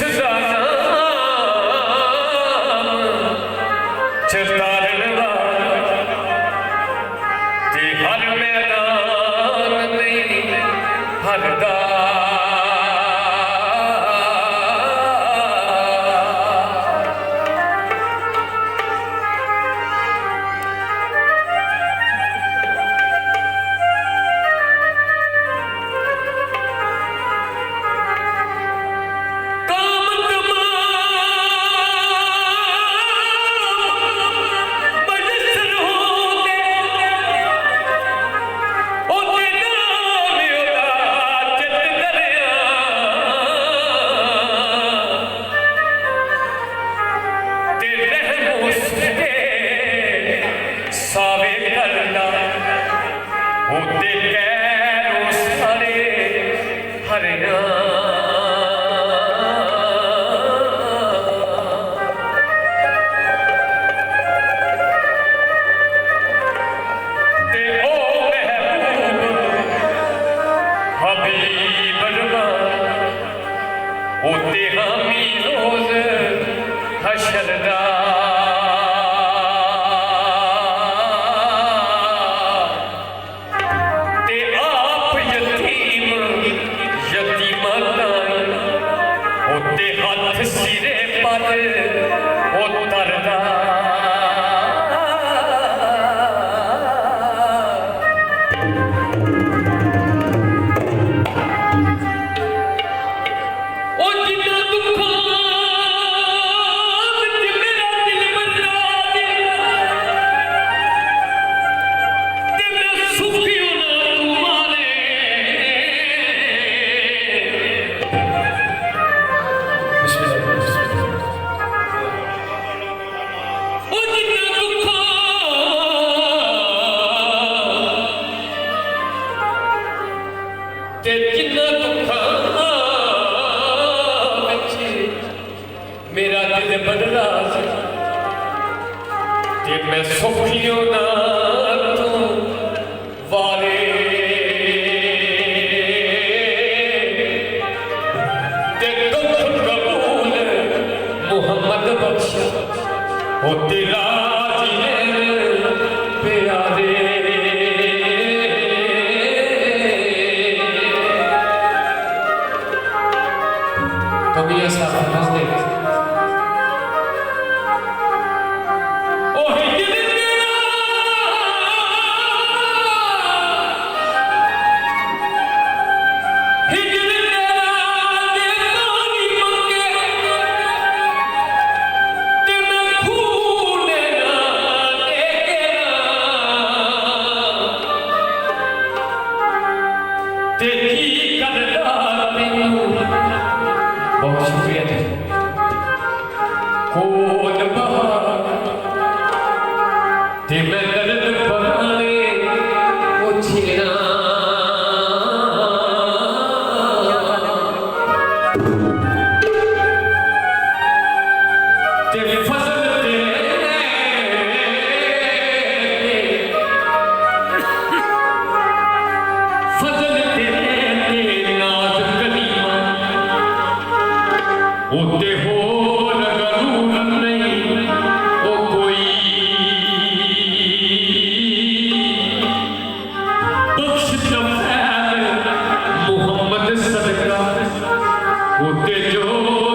उसदा नाम चतारण वाला ते हर मैदान नहीं हरदा मेरा दिल बदला ते मैं सुखियों ना तू वाले ते दुख कबूल मुहम्मद बख्शा हो तेरा प्यारे कभी ऐसा समझ दे बहुत शुक्रिया थे कोल बहार ते मैं दर्द बहाने वो छेना ते फजल ते फजल ते नाज कलीमा होते हो गरूर नहीं ओ कोई बख्श मुहम्मद सदका होते जो